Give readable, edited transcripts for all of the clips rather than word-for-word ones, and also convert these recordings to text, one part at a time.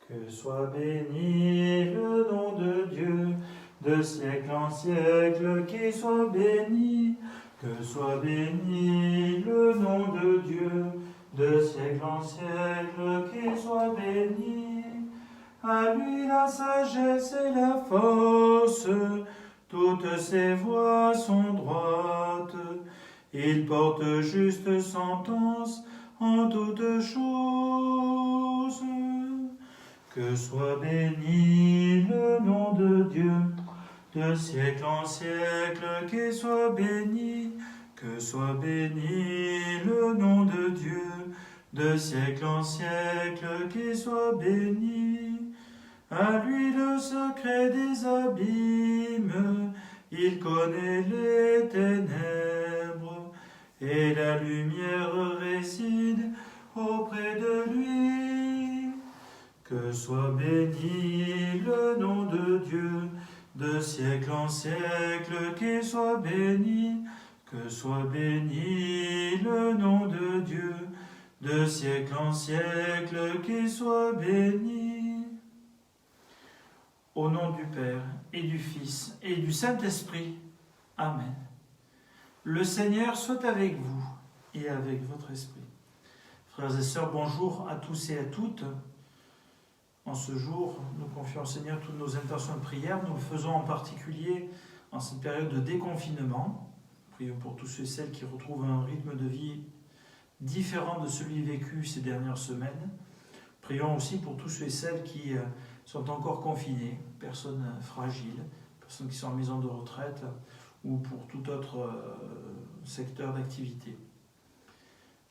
Que soit béni le nom de Dieu, de siècle en siècle, qu'il soit béni. Que soit béni le nom de Dieu, de siècle en siècle, qu'il soit béni. À lui la sagesse et la force, toutes ses voies sont droites. Il porte juste sentence en toutes choses. Que soit béni le nom de Dieu, de siècle en siècle, qu'il soit béni. Que soit béni le nom de Dieu, de siècle en siècle, qu'il soit béni. À lui le secret des abîmes, il connaît les ténèbres, et la lumière réside auprès de lui. Que soit béni le nom de Dieu, de siècle en siècle, qu'il soit béni. Que soit béni le nom de Dieu, de siècle en siècle, qu'il soit béni. Au nom du Père, et du Fils, et du Saint-Esprit. Amen. Le Seigneur soit avec vous, et avec votre esprit. Frères et sœurs, bonjour à tous et à toutes. En ce jour, nous confions au Seigneur toutes nos intentions de prière. Nous le faisons en particulier en cette période de déconfinement. Prions pour tous ceux et celles qui retrouvent un rythme de vie différent de celui vécu ces dernières semaines. Prions aussi pour tous ceux et celles qui sont encore confinés, personnes fragiles, personnes qui sont en maison de retraite ou pour tout autre secteur d'activité.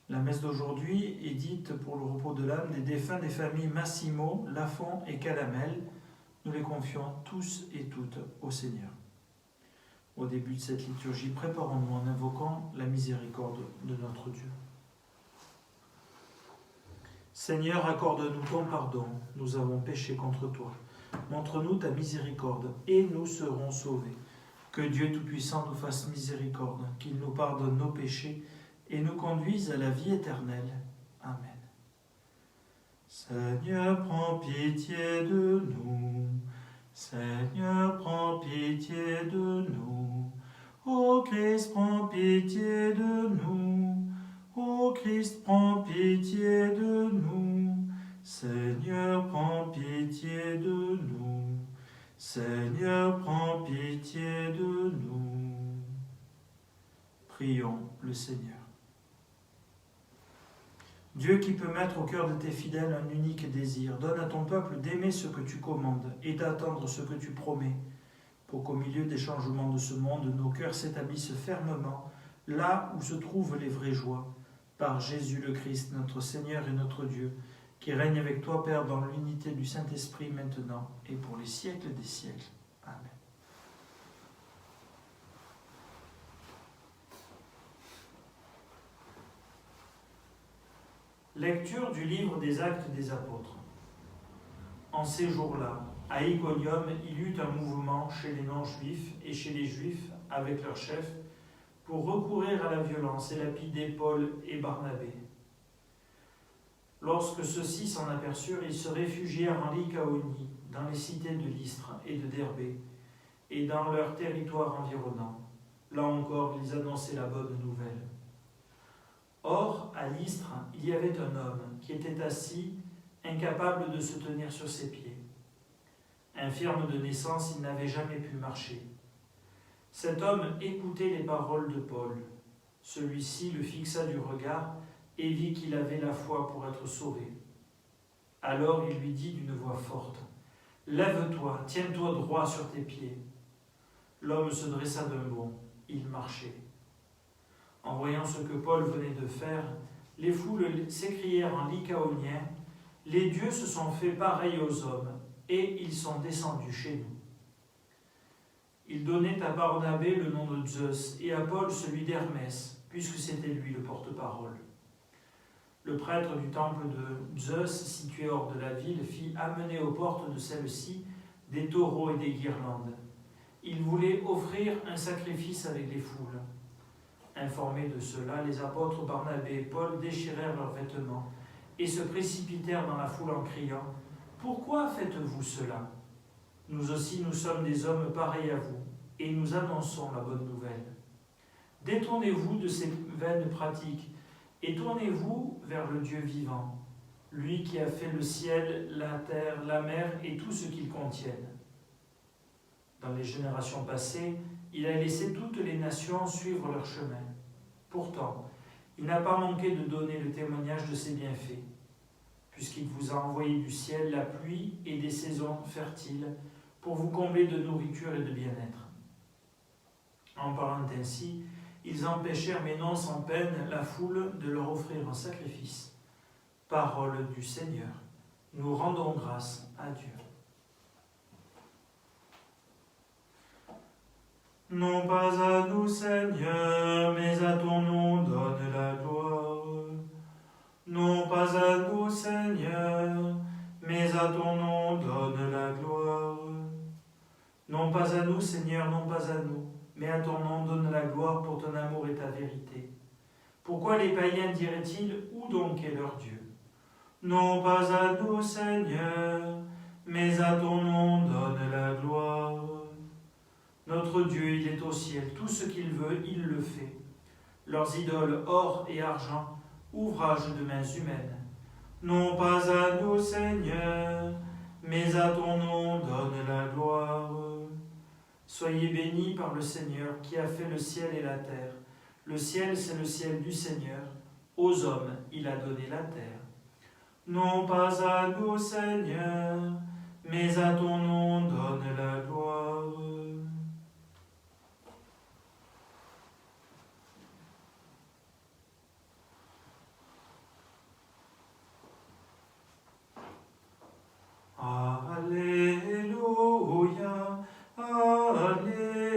La messe d'aujourd'hui est dite pour le repos de l'âme des défunts des familles Massimo, Lafont et Calamel. Nous les confions tous et toutes au Seigneur. Au début de cette liturgie, préparons-nous en invoquant la miséricorde de notre Dieu. Seigneur, accorde-nous ton pardon, nous avons péché contre toi. Montre-nous ta miséricorde et nous serons sauvés. Que Dieu Tout-Puissant nous fasse miséricorde, qu'il nous pardonne nos péchés et nous conduise à la vie éternelle. Amen. Seigneur, prends pitié de nous. Seigneur, prends pitié de nous. Ô Christ, prends pitié de nous. Ô Christ, prends pitié de nous. Seigneur, prends pitié de nous. Seigneur, prends pitié de nous. Prions le Seigneur. Dieu qui peut mettre au cœur de tes fidèles un unique désir, donne à ton peuple d'aimer ce que tu commandes et d'attendre ce que tu promets, pour qu'au milieu des changements de ce monde, nos cœurs s'établissent fermement là où se trouvent les vraies joies, par Jésus le Christ, notre Seigneur et notre Dieu, qui règne avec toi, Père, dans l'unité du Saint-Esprit, maintenant et pour les siècles des siècles. Amen. Lecture du livre des Actes des Apôtres. En ces jours-là, à Iconium, il y eut un mouvement chez les non-juifs et chez les juifs avec leurs chefs pour recourir à la violence et lapider Paul et Barnabé. Lorsque ceux-ci s'en aperçurent, ils se réfugièrent en Lycaonie, dans les cités de Lystre et de Derbé, et dans leur territoire environnant. Là encore, ils annonçaient la bonne nouvelle. Or, à Lystre, il y avait un homme qui était assis, incapable de se tenir sur ses pieds. Infirme de naissance, il n'avait jamais pu marcher. Cet homme écoutait les paroles de Paul. Celui-ci le fixa du regard et vit qu'il avait la foi pour être sauvé. Alors il lui dit d'une voix forte : « Lève-toi, tiens-toi droit sur tes pieds. » L'homme se dressa d'un bond, il marchait. En voyant ce que Paul venait de faire, les foules s'écrièrent en lycaonien : « Les dieux se sont faits pareils aux hommes, et ils sont descendus chez nous. » Ils donnaient à Barnabé le nom de Zeus et à Paul celui d'Hermès, puisque c'était lui le porte-parole. Le prêtre du temple de Zeus, situé hors de la ville, fit amener aux portes de celle-ci des taureaux et des guirlandes. Il voulait offrir un sacrifice avec les foules. Informés de cela, les apôtres Barnabé et Paul déchirèrent leurs vêtements et se précipitèrent dans la foule en criant : « Pourquoi faites-vous cela? Nous aussi, nous sommes des hommes pareils à vous, et nous annonçons la bonne nouvelle. Détournez-vous de ces vaines pratiques, et tournez-vous vers le Dieu vivant, lui qui a fait le ciel, la terre, la mer et tout ce qu'ils contiennent. Dans les générations passées, il a laissé toutes les nations suivre leur chemin. Pourtant, il n'a pas manqué de donner le témoignage de ses bienfaits, puisqu'il vous a envoyé du ciel la pluie et des saisons fertiles pour vous combler de nourriture et de bien-être. En parlant ainsi, ils empêchèrent, mais non sans peine, la foule de leur offrir un sacrifice. Parole du Seigneur. Nous rendons grâce à Dieu. Non pas à nous, Seigneur, mais à ton nom donne la gloire. Non pas à nous, Seigneur, mais à ton nom donne la gloire. Non pas à nous, Seigneur, non pas à nous, mais à ton nom donne la gloire pour ton amour et ta vérité. Pourquoi les païens diraient-ils, où donc est leur Dieu? Non pas à nous, Seigneur, mais à ton nom donne la gloire. Notre Dieu, il est au ciel, tout ce qu'il veut, il le fait. Leurs idoles, or et argent, ouvrage de mains humaines. Non pas à nous, Seigneur, mais à ton nom donne la gloire. Soyez bénis par le Seigneur qui a fait le ciel et la terre. Le ciel, c'est le ciel du Seigneur. Aux hommes, il a donné la terre. Non pas à nous, Seigneur, mais à ton nom donne la gloire. Alléluia, Alléluia,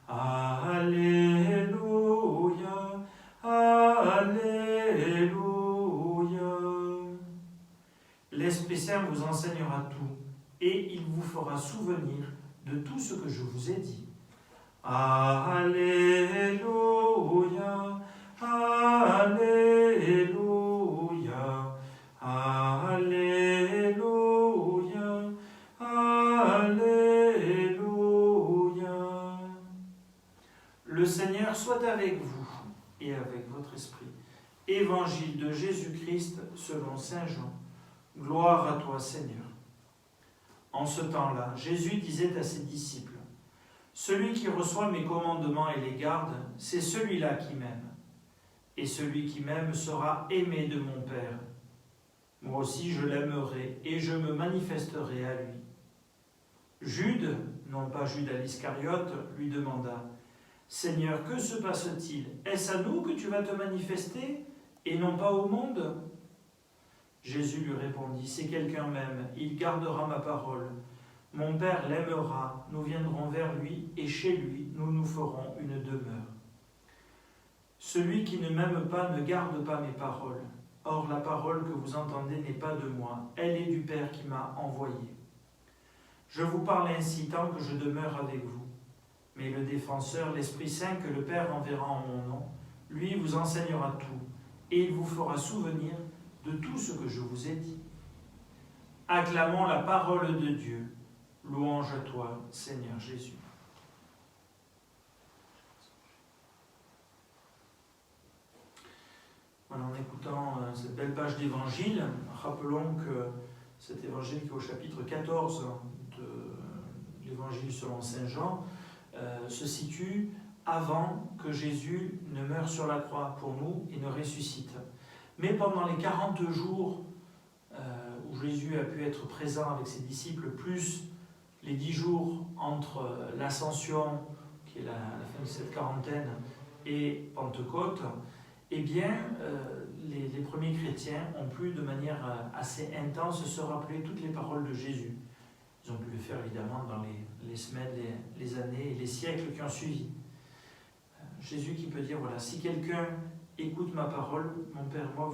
Alléluia, Alléluia. L'Esprit Saint vous enseignera tout, et il vous fera souvenir de tout ce que je vous ai dit. Alléluia, Alléluia, Alléluia, Alléluia. Le Seigneur soit avec vous et avec votre esprit. Évangile de Jésus-Christ selon saint Jean. Gloire à toi, Seigneur. En ce temps-là, Jésus disait à ses disciples: celui qui reçoit mes commandements et les garde, c'est celui-là qui m'aime. Et celui qui m'aime sera aimé de mon Père. Moi aussi je l'aimerai et je me manifesterai à lui. Jude, non pas Judas l'Iscariote, lui demanda: Seigneur, que se passe-t-il? Est-ce à nous que tu vas te manifester et non pas au monde? Jésus lui répondit: si quelqu'un m'aime, il gardera ma parole. Mon Père l'aimera, nous viendrons vers lui, et chez lui, nous nous ferons une demeure. Celui qui ne m'aime pas ne garde pas mes paroles. Or, la parole que vous entendez n'est pas de moi, elle est du Père qui m'a envoyé. Je vous parle ainsi tant que je demeure avec vous. Mais le défenseur, l'Esprit Saint que le Père enverra en mon nom, lui vous enseignera tout, et il vous fera souvenir de tout ce que je vous ai dit. Acclamons la parole de Dieu. Louange à toi, Seigneur Jésus. Voilà, en écoutant cette belle page d'évangile, rappelons que cet évangile qui est au chapitre 14 de l'évangile selon saint Jean se situe avant que Jésus ne meure sur la croix pour nous et ne ressuscite. Mais pendant les 40 jours où Jésus a pu être présent avec ses disciples, plus les 10 jours entre l'Ascension, qui est la fin de cette quarantaine, et Pentecôte, eh bien, les premiers chrétiens ont pu, de manière assez intense, se rappeler toutes les paroles de Jésus. Ils ont pu le faire, évidemment, dans les semaines, les années et les siècles qui ont suivi. Jésus qui peut dire, voilà, si quelqu'un écoute ma parole, mon Père et moi,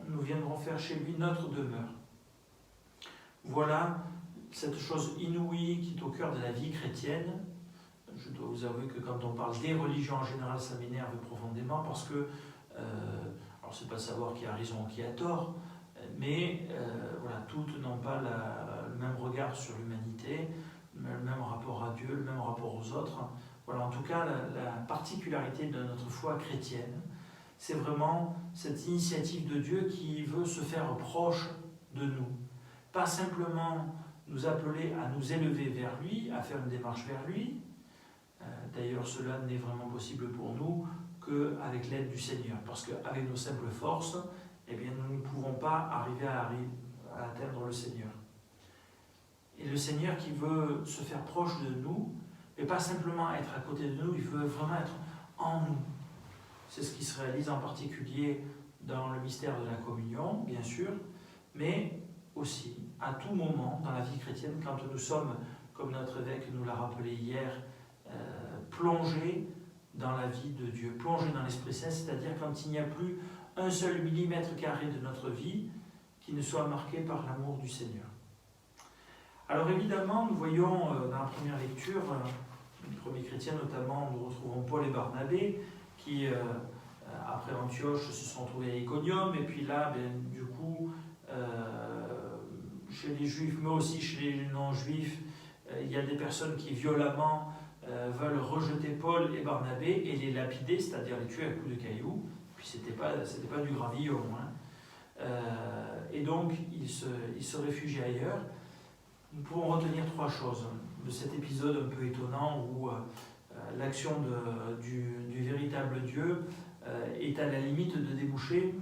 nous viendrons faire chez lui notre demeure. Voilà cette chose inouïe qui est au cœur de la vie chrétienne. Je dois vous avouer que quand on parle des religions en général, ça m'énerve profondément parce que, alors c'est pas de savoir qui a raison ou qui a tort, mais voilà, toutes n'ont pas le même regard sur l'humanité, le même rapport à Dieu, le même rapport aux autres. Voilà, en tout cas, la particularité de notre foi chrétienne, c'est vraiment cette initiative de Dieu qui veut se faire proche de nous. Pas simplement nous appeler à nous élever vers lui, à faire une démarche vers lui. D'ailleurs, cela n'est vraiment possible pour nous qu'avec l'aide du Seigneur, parce qu'avec nos simples forces, eh bien, nous ne pouvons pas arriver à atteindre le Seigneur. Et le Seigneur qui veut se faire proche de nous, et pas simplement être à côté de nous, il veut vraiment être en nous. C'est ce qui se réalise en particulier dans le mystère de la communion, bien sûr, mais aussi à tout moment dans la vie chrétienne, quand nous sommes, comme notre évêque nous l'a rappelé hier, plongés dans la vie de Dieu, plongés dans l'Esprit Saint, c'est-à-dire quand il n'y a plus un seul millimètre carré de notre vie qui ne soit marqué par l'amour du Seigneur. Alors évidemment, nous voyons dans la première lecture, les premiers chrétiens notamment, nous retrouvons Paul et Barnabé, qui après Antioche se sont trouvés à Iconium, et puis là, du coup, chez les juifs, mais aussi chez les non-juifs, il y a des personnes qui violemment veulent rejeter Paul et Barnabé et les lapider, c'est-à-dire les tuer à coups de cailloux. Puis c'était pas du gravillon. Et donc, ils se réfugient ailleurs. Nous pouvons retenir trois choses de cet épisode un peu étonnant où l'action du véritable Dieu est à la limite de déboucher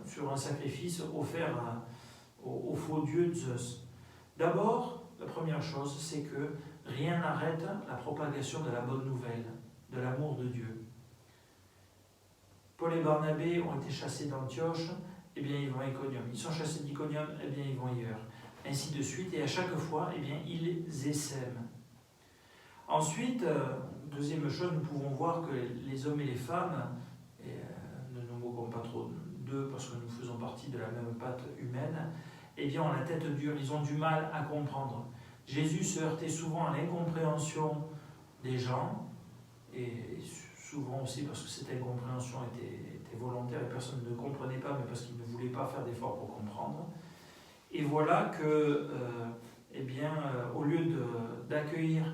sur un sacrifice offert au faux dieu Zeus. D'abord, la première chose, c'est que rien n'arrête la propagation de la bonne nouvelle, de l'amour de Dieu. Paul et Barnabé ont été chassés d'Antioche, eh bien ils vont à Iconium. Ils sont chassés d'Iconium, eh bien ils vont ailleurs. Ainsi de suite, et à chaque fois, eh bien ils essaiment. Ensuite, deuxième chose, nous pouvons voir que les hommes et les femmes, et ne nous moquons pas trop d'eux parce que nous faisons partie de la même pâte humaine, eh bien ont la tête dure, ils ont du mal à comprendre. Jésus se heurtait souvent à l'incompréhension des gens, et souvent aussi parce que cette incompréhension était volontaire et personne ne comprenait pas, mais parce qu'il ne voulait pas faire d'efforts pour comprendre. Et voilà que, au lieu d'accueillir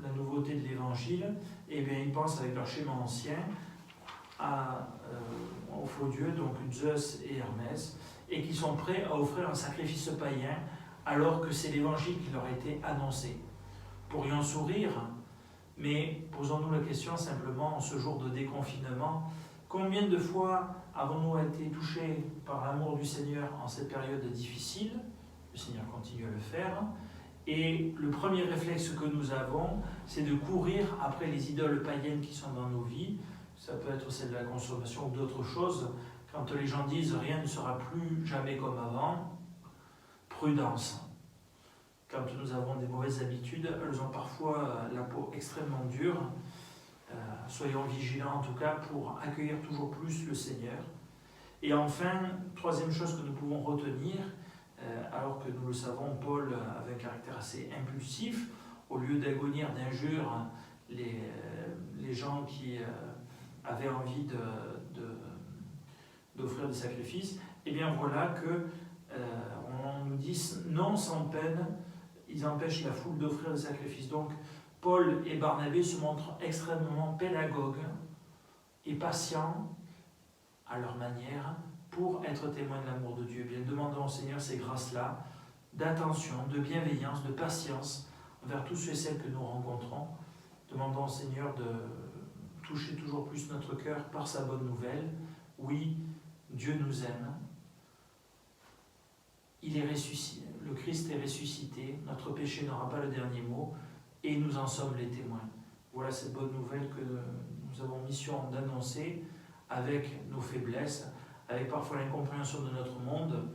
la nouveauté de l'Évangile, eh bien, ils pensent avec leur schéma ancien aux faux dieux, donc Zeus et Hermès, et qui sont prêts à offrir un sacrifice païen alors que c'est l'Évangile qui leur a été annoncé. Pourrions sourire, mais posons-nous la question simplement en ce jour de déconfinement, combien de fois avons-nous été touchés par l'amour du Seigneur en cette période difficile? Le Seigneur continue à le faire. Et le premier réflexe que nous avons, c'est de courir après les idoles païennes qui sont dans nos vies. Ça peut être celle de la consommation ou d'autres choses. Quand les gens disent « rien ne sera plus jamais comme avant », prudence. Quand nous avons des mauvaises habitudes, elles ont parfois la peau extrêmement dure. Soyons vigilants en tout cas pour accueillir toujours plus le Seigneur. Et enfin, troisième chose que nous pouvons retenir, alors que nous le savons, Paul avait un caractère assez impulsif. Au lieu d'agonir d'injures les gens qui avaient envie d'offrir des sacrifices, eh bien voilà que on nous dit non sans peine, ils empêchent la foule d'offrir des sacrifices. Donc Paul et Barnabé se montrent extrêmement pédagogues et patients à leur manière pour être témoins de l'amour de Dieu. Bien, demandons au Seigneur ces grâces-là, d'attention, de bienveillance, de patience envers tous ceux et celles que nous rencontrons. Demandons au Seigneur de toucher toujours plus notre cœur par sa bonne nouvelle. Oui, Dieu nous aime. Il est ressuscité, le Christ est ressuscité, notre péché n'aura pas le dernier mot, et nous en sommes les témoins. Voilà cette bonne nouvelle que nous avons mission d'annoncer avec nos faiblesses, avec parfois l'incompréhension de notre monde,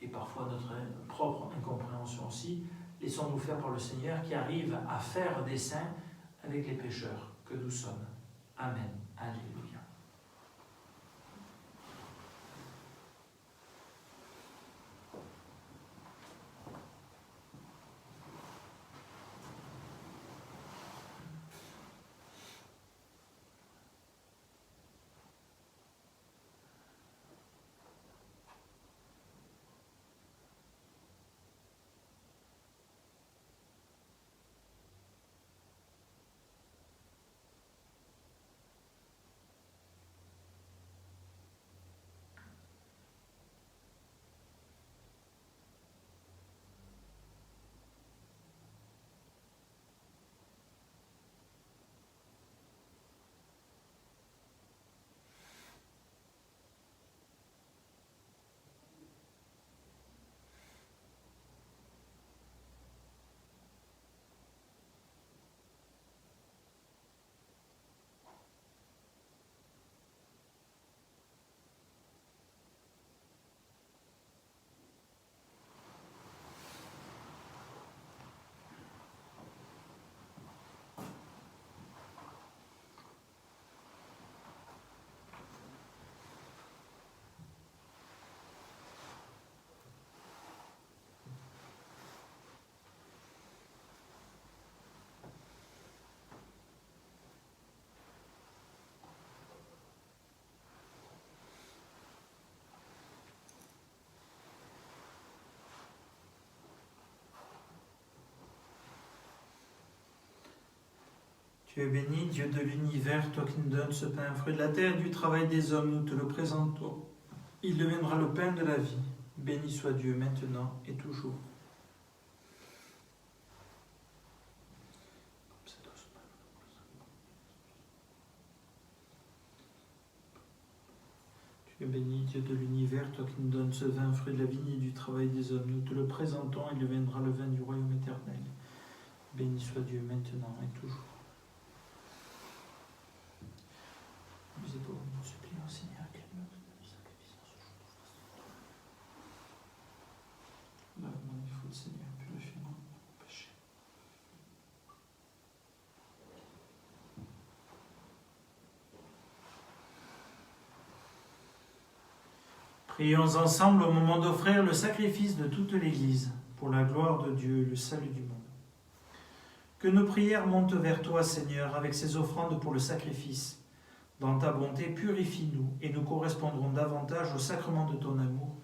et parfois notre propre incompréhension aussi. Laissons-nous faire par le Seigneur qui arrive à faire des saints avec les pécheurs que nous sommes. Amen. Alléluia. Tu es béni, Dieu de l'univers, toi qui nous donnes ce pain, fruit de la terre et du travail des hommes, nous te le présentons. Il deviendra le pain de la vie. Béni soit Dieu maintenant et toujours. Tu es béni, Dieu de l'univers, toi qui nous donnes ce vin, fruit de la vigne et du travail des hommes, nous te le présentons, il deviendra le vin du royaume éternel. Béni soit Dieu maintenant et toujours. Nous supplions au Seigneur qu'il nous donne le sacrifice en ce jour de grâce. Lave-moi du feu, Seigneur, purifie-moi de mon péché. Prions ensemble au moment d'offrir le sacrifice de toute l'Église pour la gloire de Dieu et le salut du monde. Que nos prières montent vers toi, Seigneur, avec ces offrandes pour le sacrifice. Dans ta bonté, purifie-nous et nous correspondrons davantage au sacrement de ton amour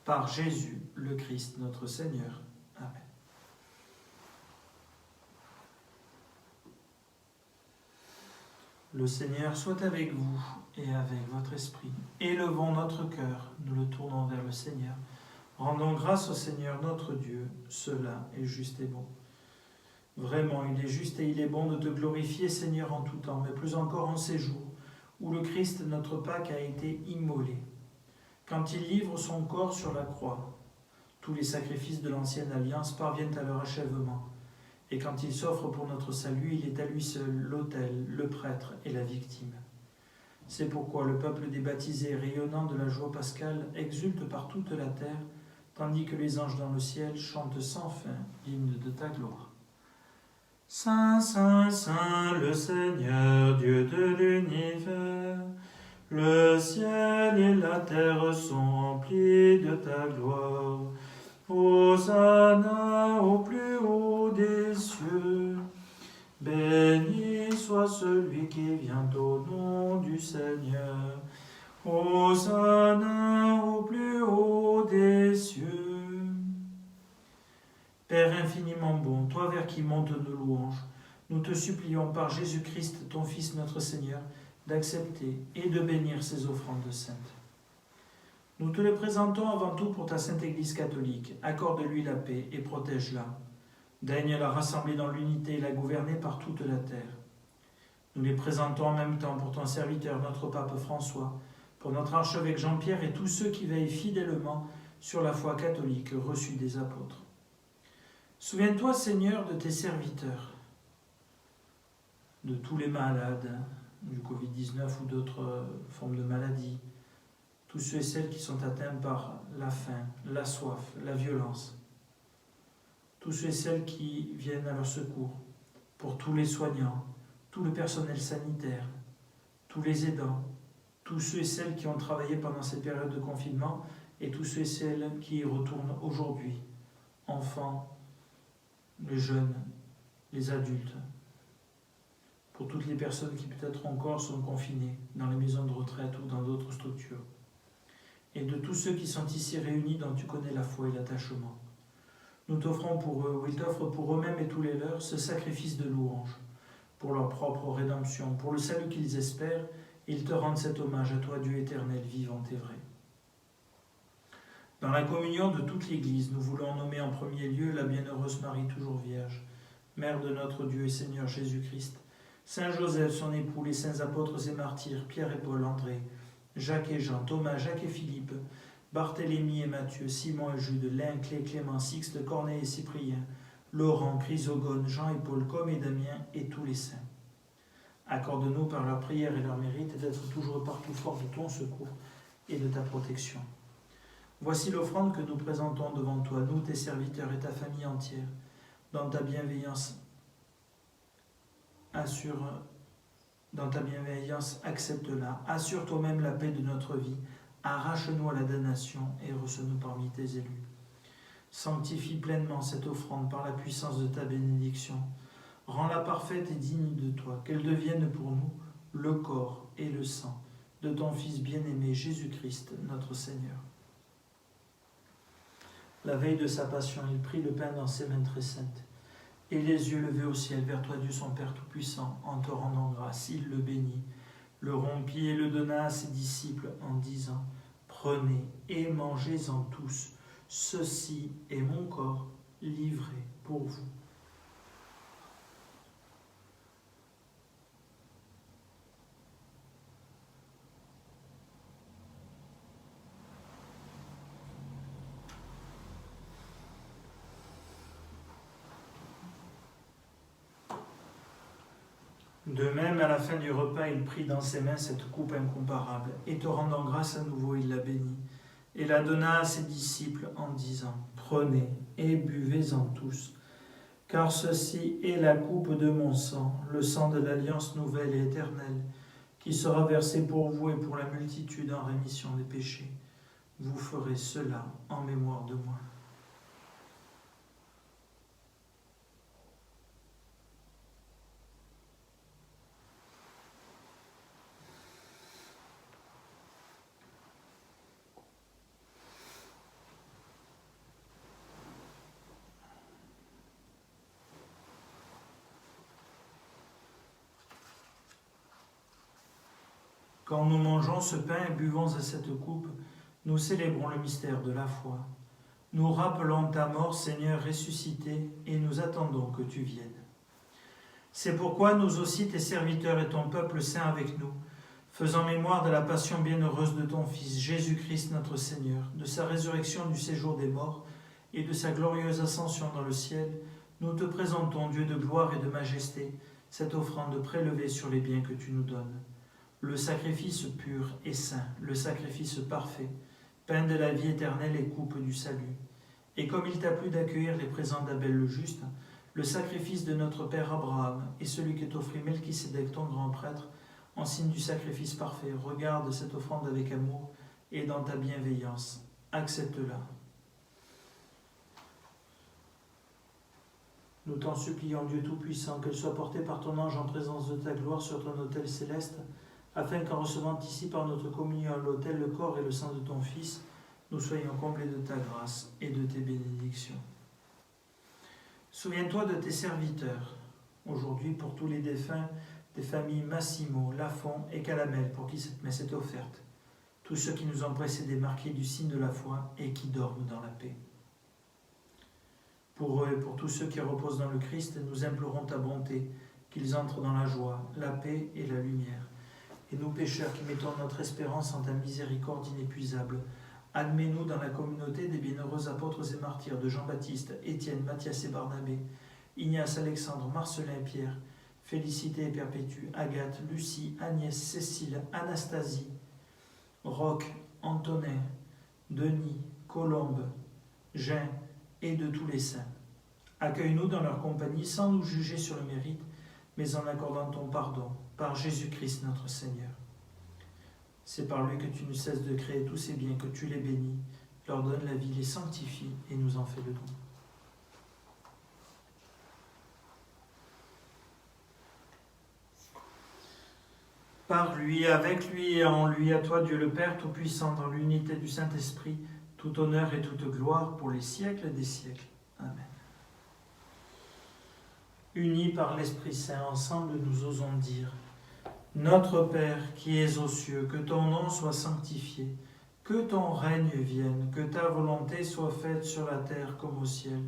par Jésus, le Christ, notre Seigneur. Amen. Le Seigneur soit avec vous et avec votre esprit. Élevons notre cœur, nous le tournons vers le Seigneur. Rendons grâce au Seigneur notre Dieu, cela est juste et bon. Vraiment, il est juste et il est bon de te glorifier, Seigneur, en tout temps, mais plus encore en ces jours où le Christ, notre Pâque, a été immolé. Quand il livre son corps sur la croix, tous les sacrifices de l'ancienne alliance parviennent à leur achèvement. Et quand il s'offre pour notre salut, il est à lui seul l'autel, le prêtre et la victime. C'est pourquoi le peuple des baptisés, rayonnant de la joie pascale, exulte par toute la terre, tandis que les anges dans le ciel chantent sans fin l'hymne de ta gloire. Saint, Saint, Saint, le Seigneur, Dieu de l'univers, le ciel et la terre sont remplis de ta gloire. Hosanna au plus haut des cieux. Béni soit celui qui vient au nom du Seigneur. Hosanna au plus haut des cieux. Père infiniment bon, toi vers qui montent nos louanges, nous te supplions par Jésus-Christ, ton Fils notre Seigneur, d'accepter et de bénir ces offrandes saintes. Nous te les présentons avant tout pour ta Sainte Église catholique. Accorde-lui la paix et protège-la. Daigne la rassembler dans l'unité et la gouverner par toute la terre. Nous les présentons en même temps pour ton serviteur, notre pape François, pour notre archevêque Jean-Pierre et tous ceux qui veillent fidèlement sur la foi catholique reçue des apôtres. Souviens-toi, Seigneur, de tes serviteurs, de tous les malades, du Covid-19 ou d'autres formes de maladies, tous ceux et celles qui sont atteints par la faim, la soif, la violence, tous ceux et celles qui viennent à leur secours, pour tous les soignants, tout le personnel sanitaire, tous les aidants, tous ceux et celles qui ont travaillé pendant cette période de confinement et tous ceux et celles qui y retournent aujourd'hui, enfants, les jeunes, les adultes, pour toutes les personnes qui peut-être encore sont confinées dans les maisons de retraite ou dans d'autres structures, et de tous ceux qui sont ici réunis dont tu connais la foi et l'attachement. Nous t'offrons pour eux, ou ils t'offrent pour eux-mêmes et tous les leurs, ce sacrifice de louange, pour leur propre rédemption, pour le salut qu'ils espèrent, et ils te rendent cet hommage à toi, Dieu éternel, vivant et vrai. Dans la communion de toute l'Église, nous voulons nommer en premier lieu la bienheureuse Marie, toujours vierge, Mère de notre Dieu et Seigneur Jésus-Christ, Saint Joseph, son époux, les saints apôtres et martyrs, Pierre et Paul, André, Jacques et Jean, Thomas, Jacques et Philippe, Barthélemy et Matthieu, Simon et Jude, Lin, Clément, Sixte, Corneille et Cyprien, Laurent, Chrysogone, Jean et Paul, Com et Damien et tous les saints. Accorde-nous par leur prière et leur mérite d'être toujours partout forts de ton secours et de ta protection. Voici l'offrande que nous présentons devant toi, nous, tes serviteurs et ta famille entière, dans ta bienveillance. Dans ta bienveillance, accepte-la. Assure toi-même la paix de notre vie. Arrache-nous à la damnation et reçois-nous parmi tes élus. Sanctifie pleinement cette offrande par la puissance de ta bénédiction. Rends-la parfaite et digne de toi, qu'elle devienne pour nous le corps et le sang de ton Fils bien-aimé Jésus-Christ, notre Seigneur. La veille de sa passion, il prit le pain dans ses mains très saintes, Et les yeux levés au ciel vers toi, Dieu son Père Tout-Puissant, en te rendant grâce, il le bénit, le rompit et le donna à ses disciples en disant, prenez et mangez-en tous, ceci est mon corps livré pour vous. De même, à la fin du repas, il prit dans ses mains cette coupe incomparable, et te rendant grâce à nouveau, il la bénit, et la donna à ses disciples en disant, prenez et buvez-en tous, car ceci est la coupe de mon sang, le sang de l'alliance nouvelle et éternelle, qui sera versé pour vous et pour la multitude en rémission des péchés. Vous ferez cela en mémoire de moi. Quand nous mangeons ce pain et buvons à cette coupe, nous célébrons le mystère de la foi. Nous rappelons ta mort, Seigneur ressuscité, et nous attendons que tu viennes. C'est pourquoi nous aussi, tes serviteurs et ton peuple saint avec nous, faisant mémoire de la passion bienheureuse de ton Fils, Jésus-Christ notre Seigneur, de sa résurrection du séjour des morts et de sa glorieuse ascension dans le ciel, nous te présentons, Dieu de gloire et de majesté, cette offrande prélevée sur les biens que tu nous donnes. Le sacrifice pur et saint, le sacrifice parfait, pain de la vie éternelle et coupe du salut. Et comme il t'a plu d'accueillir les présents d'Abel le juste, le sacrifice de notre père Abraham et celui que t'offrit Melchisédek ton grand prêtre, en signe du sacrifice parfait, regarde cette offrande avec amour et dans ta bienveillance. Accepte-la. Nous t'en supplions, Dieu Tout-Puissant, qu'elle soit portée par ton ange en présence de ta gloire sur ton autel céleste, afin qu'en recevant ici par notre communion à l'autel le corps et le sang de ton Fils, nous soyons comblés de ta grâce et de tes bénédictions. Souviens-toi de tes serviteurs, aujourd'hui pour tous les défunts des familles Massimo, Lafont et Calamel, pour qui cette messe est offerte, tous ceux qui nous ont précédés marqués du signe de la foi et qui dorment dans la paix. Pour eux et pour tous ceux qui reposent dans le Christ, nous implorons ta bonté, qu'ils entrent dans la joie, la paix et la lumière. Et nous pécheurs qui mettons notre espérance en ta miséricorde inépuisable, admets-nous dans la communauté des bienheureux apôtres et martyrs de Jean-Baptiste, Étienne, Matthias et Barnabé, Ignace, Alexandre, Marcelin et Pierre, Félicité et Perpétue, Agathe, Lucie, Agnès, Cécile, Anastasie, Roch, Antonin, Denis, Colombe, Jean et de tous les saints. Accueille-nous dans leur compagnie sans nous juger sur le mérite, mais en accordant ton pardon, par Jésus-Christ notre Seigneur. C'est par lui que tu ne cesses de créer tous ces biens, que tu les bénis, leur donnes la vie, les sanctifies et nous en fais le don. Par lui, avec lui et en lui, à toi Dieu le Père Tout-Puissant, dans l'unité du Saint-Esprit, tout honneur et toute gloire pour les siècles des siècles. Amen. Unis par l'Esprit Saint, ensemble nous osons dire: Notre Père qui es aux cieux, que ton nom soit sanctifié, que ton règne vienne, que ta volonté soit faite sur la terre comme au ciel.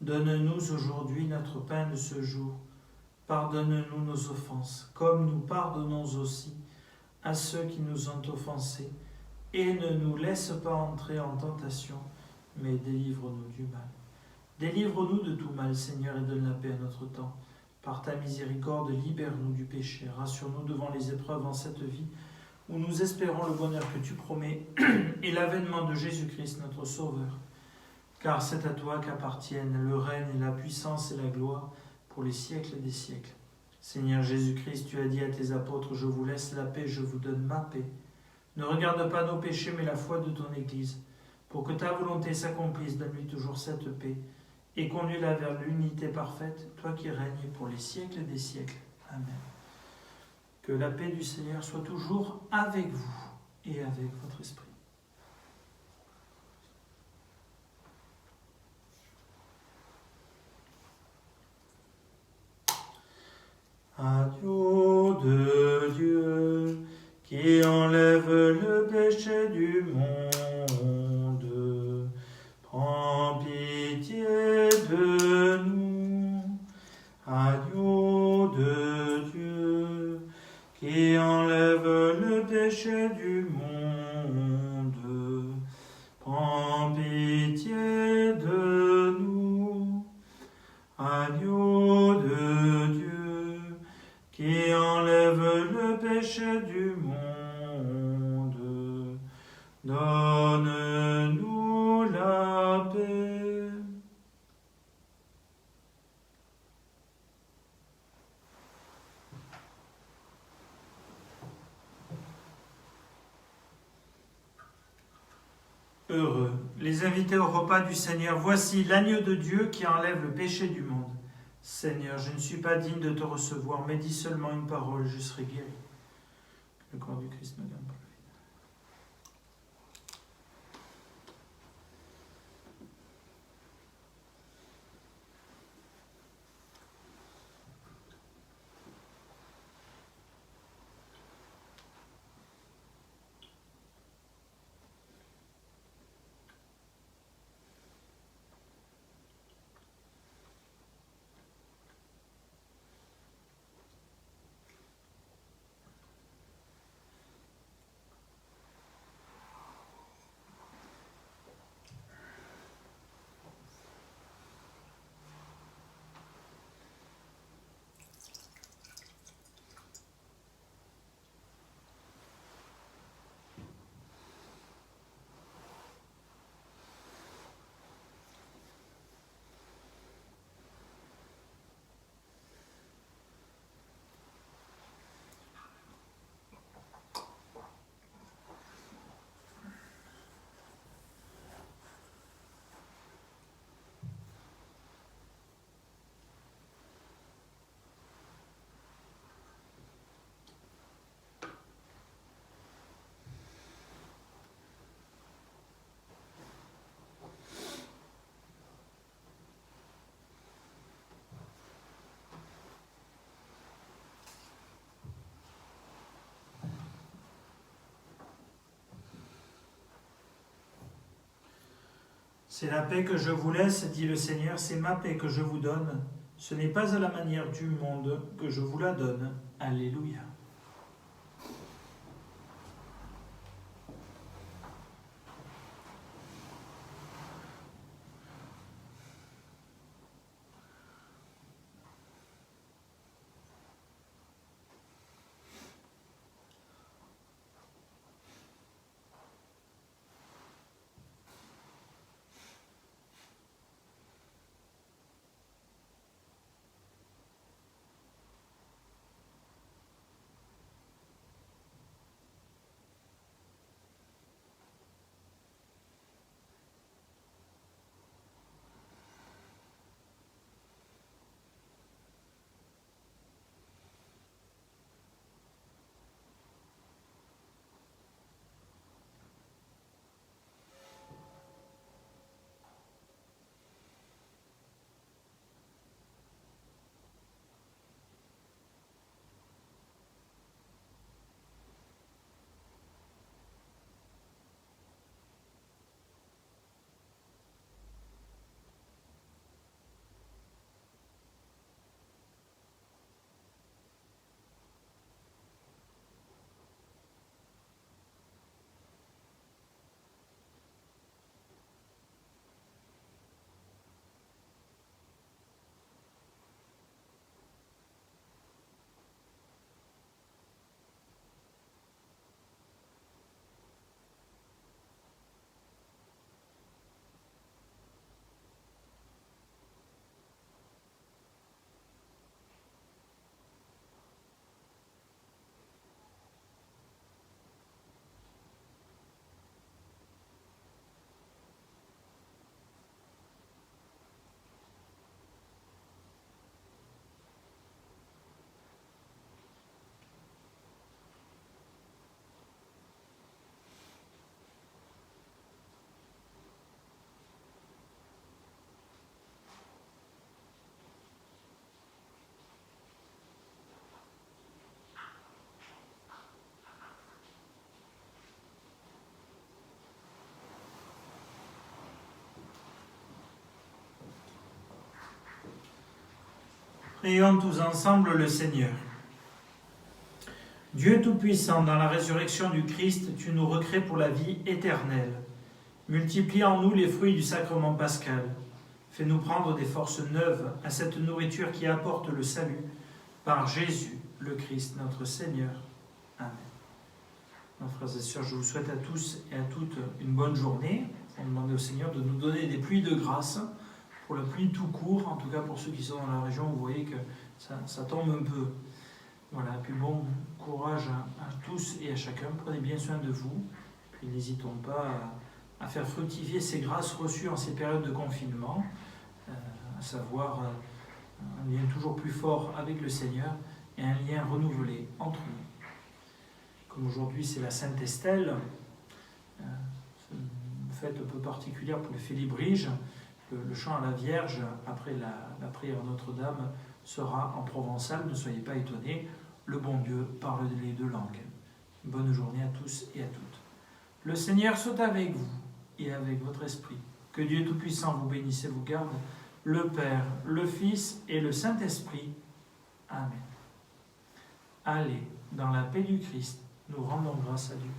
Donne-nous aujourd'hui notre pain de ce jour. Pardonne-nous nos offenses, comme nous pardonnons aussi à ceux qui nous ont offensés. Et ne nous laisse pas entrer en tentation, mais délivre-nous du mal. Délivre-nous de tout mal, Seigneur, et donne la paix à notre temps. Par ta miséricorde, libère-nous du péché. Rassure-nous devant les épreuves en cette vie, où nous espérons le bonheur que tu promets et l'avènement de Jésus-Christ, notre Sauveur. Car c'est à toi qu'appartiennent le règne et la puissance et la gloire pour les siècles des siècles. Seigneur Jésus-Christ, tu as dit à tes apôtres: je vous laisse la paix, je vous donne ma paix. Ne regarde pas nos péchés, mais la foi de ton Église. Pour que ta volonté s'accomplisse, donne-lui toujours cette paix et conduis-la vers l'unité parfaite, toi qui règnes pour les siècles des siècles. Amen. Que la paix du Seigneur soit toujours avec vous et avec votre esprit. Agneau de Dieu, qui enlève le péché du monde, prends pitié de nous. Agneau de Dieu, qui enlève le péché du monde, prends pitié de nous. Agneau de Dieu, qui enlève le péché du monde, donne-nous la paix. Heureux les invités au repas du Seigneur. Voici l'agneau de Dieu qui enlève le péché du monde. Seigneur, je ne suis pas digne de te recevoir, mais dis seulement une parole, je serai guéri. Le corps du Christ me donne pas. C'est la paix que je vous laisse, dit le Seigneur, c'est ma paix que je vous donne. Ce n'est pas à la manière du monde que je vous la donne. Alléluia. Prions tous ensemble le Seigneur. Dieu Tout-Puissant, dans la résurrection du Christ, tu nous recrées pour la vie éternelle. Multiplie en nous les fruits du sacrement pascal. Fais-nous prendre des forces neuves à cette nourriture qui apporte le salut, par Jésus, le Christ, notre Seigneur. Amen. Mes frères et sœurs, je vous souhaite à tous et à toutes une bonne journée. On va demander au Seigneur de nous donner des pluies de grâce, pour la pluie tout court, en tout cas pour ceux qui sont dans la région, vous voyez que ça tombe un peu. Voilà, puis bon courage à tous et à chacun, prenez bien soin de vous, puis n'hésitons pas à faire fructifier ces grâces reçues en ces périodes de confinement, à savoir un lien toujours plus fort avec le Seigneur et un lien renouvelé entre nous. Comme aujourd'hui c'est la Sainte Estelle, une fête un peu particulière pour les Félibriges, le chant à la Vierge après la prière à Notre-Dame sera en provençal, ne soyez pas étonnés, le bon Dieu parle les deux langues. Bonne journée à tous et à toutes. Le Seigneur soit avec vous et avec votre esprit. Que Dieu Tout-Puissant vous bénisse et vous garde, le Père, le Fils et le Saint-Esprit. Amen. Allez, dans la paix du Christ, nous rendons grâce à Dieu.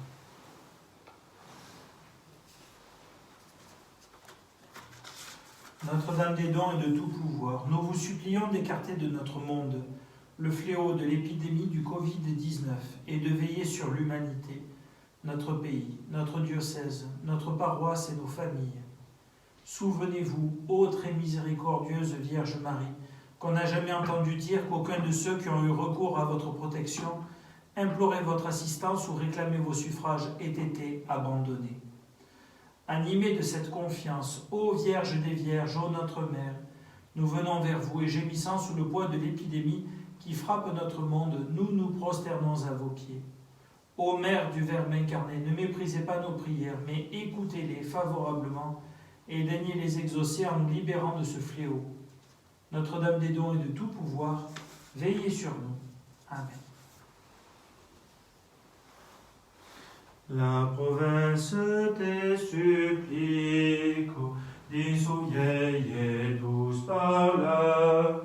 Notre-Dame des dons et de tout pouvoir, nous vous supplions d'écarter de notre monde le fléau de l'épidémie du Covid-19 et de veiller sur l'humanité, notre pays, notre diocèse, notre paroisse et nos familles. Souvenez-vous, ô très miséricordieuse Vierge Marie, qu'on n'a jamais entendu dire qu'aucun de ceux qui ont eu recours à votre protection, imploré votre assistance ou réclamé vos suffrages ait été abandonné. Animés de cette confiance, ô Vierge des Vierges, ô notre Mère, nous venons vers vous et gémissant sous le poids de l'épidémie qui frappe notre monde, nous nous prosternons à vos pieds. Ô Mère du Verbe incarné, ne méprisez pas nos prières, mais écoutez-les favorablement et daignez les exaucer en nous libérant de ce fléau. Notre-Dame des dons et de tout pouvoir, veillez sur nous. Amen. La province te supplique, dis aux vieilles et douce paroles.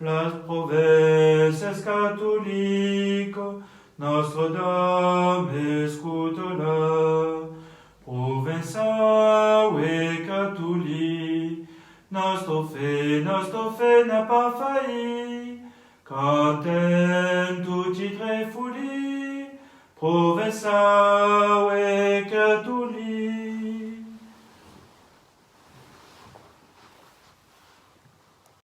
La province catholique, Notre-Dame escuta-la. Provença et catholique, notre fait n'a pas failli, quand tout titre folie. Provença